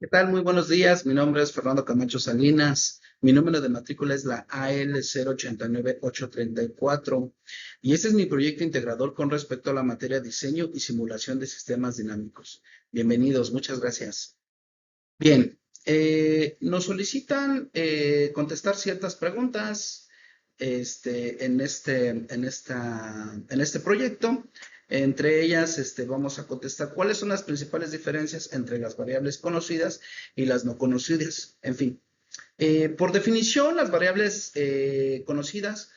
¿Qué tal? Muy buenos días. Mi nombre es Fernando Camacho Salinas. Mi número de matrícula es la AL089834 y este es mi proyecto integrador con respecto a la materia diseño y simulación de sistemas dinámicos. Bienvenidos, muchas gracias. Bien, nos solicitan contestar ciertas preguntas en este proyecto. Entre ellas, vamos a contestar cuáles son las principales diferencias entre las variables conocidas y las no conocidas. En fin, por definición, las variables conocidas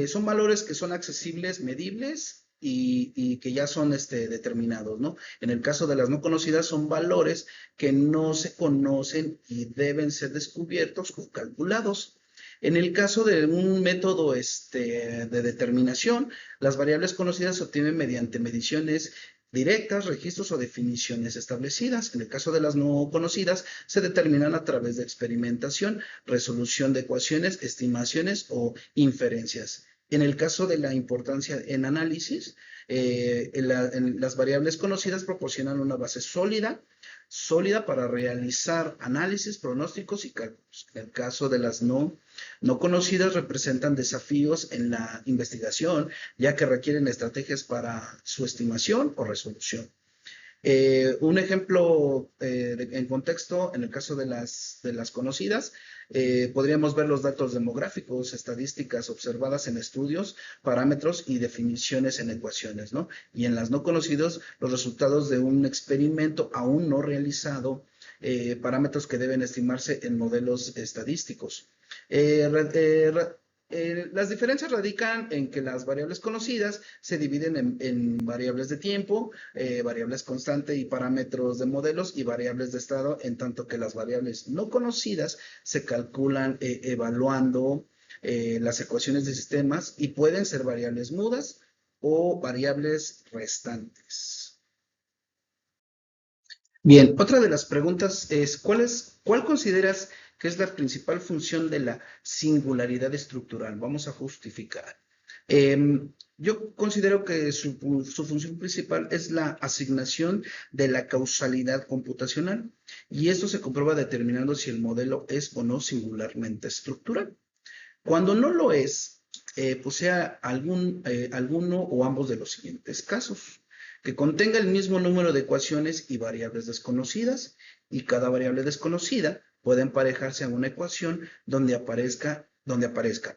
son valores que son accesibles, medibles y que ya son determinados, ¿no? En el caso de las no conocidas, son valores que no se conocen y deben ser descubiertos o calculados. En el caso de un método de determinación, las variables conocidas se obtienen mediante mediciones directas, registros o definiciones establecidas. En el caso de las no conocidas, se determinan a través de experimentación, resolución de ecuaciones, estimaciones o inferencias. En el caso de la importancia en análisis, las variables conocidas proporcionan una base sólida para realizar análisis, pronósticos y cálculos. En el caso de las no conocidas, representan desafíos en la investigación, ya que requieren estrategias para su estimación o resolución. Un ejemplo en contexto, en el caso de las conocidas, podríamos ver los datos demográficos, estadísticas observadas en estudios, parámetros y definiciones en ecuaciones, ¿no? Y en las no conocidas, los resultados de un experimento aún no realizado, parámetros que deben estimarse en modelos estadísticos. Eh, las diferencias radican en que las variables conocidas se dividen en variables de tiempo, variables constante y parámetros de modelos y variables de estado, en tanto que las variables no conocidas se calculan evaluando las ecuaciones de sistemas y pueden ser variables mudas o variables restantes. Bien, otra de las preguntas es, ¿cuál consideras que es la principal función de la singularidad estructural? Vamos a justificar. Yo considero que su función principal es la asignación de la causalidad computacional y esto se comprueba determinando si el modelo es o no singularmente estructural. Cuando no lo es, posea alguno o ambos de los siguientes casos: que contenga el mismo número de ecuaciones y variables desconocidas, y cada variable desconocida puede emparejarse a una ecuación donde aparezca,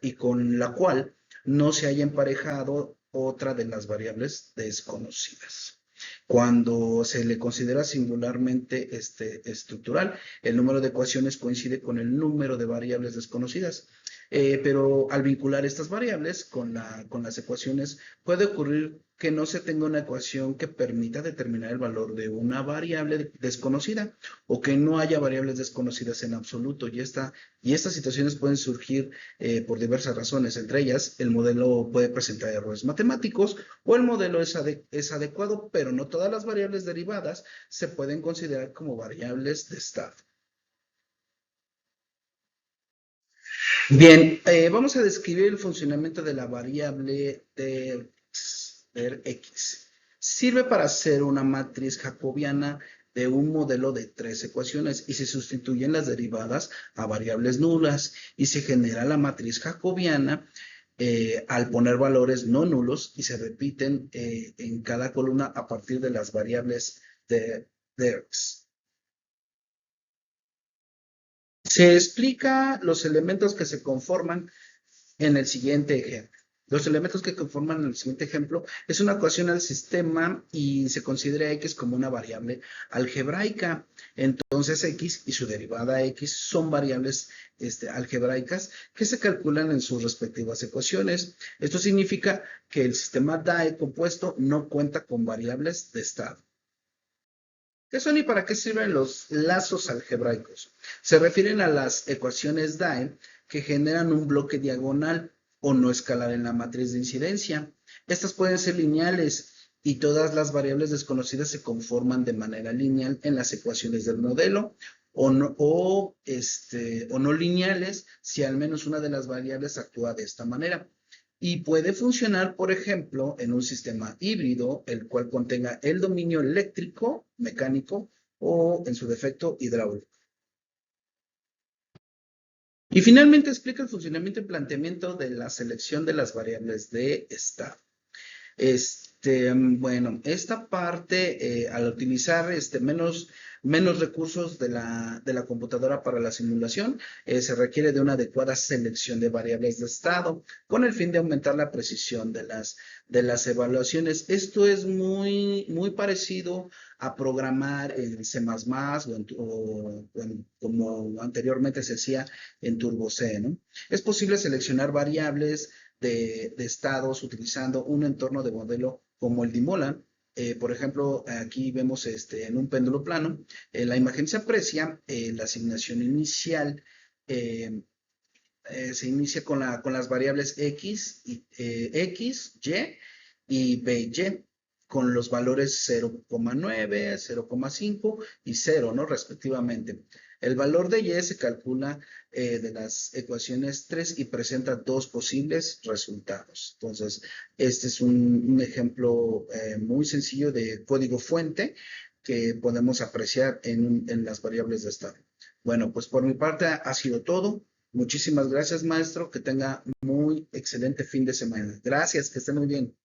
y con la cual no se haya emparejado otra de las variables desconocidas. Cuando se le considera singularmente estructural, el número de ecuaciones coincide con el número de variables desconocidas. Pero al vincular estas variables con las ecuaciones, puede ocurrir que no se tenga una ecuación que permita determinar el valor de una variable desconocida o que no haya variables desconocidas en absoluto. Y estas situaciones pueden surgir por diversas razones. Entre ellas, el modelo puede presentar errores matemáticos o el modelo es adecuado, pero no todas las variables derivadas se pueden considerar como variables de estado. Bien, vamos a describir el funcionamiento de la variable de X. Sirve para hacer una matriz jacobiana de un modelo de tres ecuaciones y se sustituyen las derivadas a variables nulas y se genera la matriz jacobiana al poner valores no nulos y se repiten en cada columna a partir de las variables de X. Se explica los elementos que se conforman en el siguiente ejemplo. Los elementos que conforman el siguiente ejemplo es una ecuación al sistema y se considera X como una variable algebraica. Entonces X y su derivada X son variables algebraicas que se calculan en sus respectivas ecuaciones. Esto significa que el sistema DAE compuesto no cuenta con variables de estado. ¿Qué son y para qué sirven los lazos algebraicos? Se refieren a las ecuaciones DAE que generan un bloque diagonal o no escalar en la matriz de incidencia. Estas pueden ser lineales y todas las variables desconocidas se conforman de manera lineal en las ecuaciones del modelo o no lineales si al menos una de las variables actúa de esta manera. Y puede funcionar, por ejemplo, en un sistema híbrido, el cual contenga el dominio eléctrico, mecánico o, en su defecto, hidráulico. Y finalmente explica el funcionamiento y planteamiento de la selección de las variables de estado. Bueno, esta parte, al utilizar menos recursos de la computadora para la simulación, se requiere de una adecuada selección de variables de estado con el fin de aumentar la precisión de las evaluaciones. Esto es muy parecido a programar en C++ como anteriormente se hacía en Turbo C, ¿no? Es posible seleccionar variables de estados utilizando un entorno de modelo como el DiMoLan. Por ejemplo, aquí vemos en un péndulo plano, la imagen se aprecia, la asignación inicial se inicia con las variables X, X, Y B y Y, con los valores 0,9, 0,5 y 0, ¿no? Respectivamente. El valor de Y se calcula de las ecuaciones 3 y presenta dos posibles resultados. Entonces, este es un ejemplo muy sencillo de código fuente que podemos apreciar en las variables de estado. Bueno, pues por mi parte ha sido todo. Muchísimas gracias, maestro. Que tenga muy excelente fin de semana. Gracias, que esté muy bien.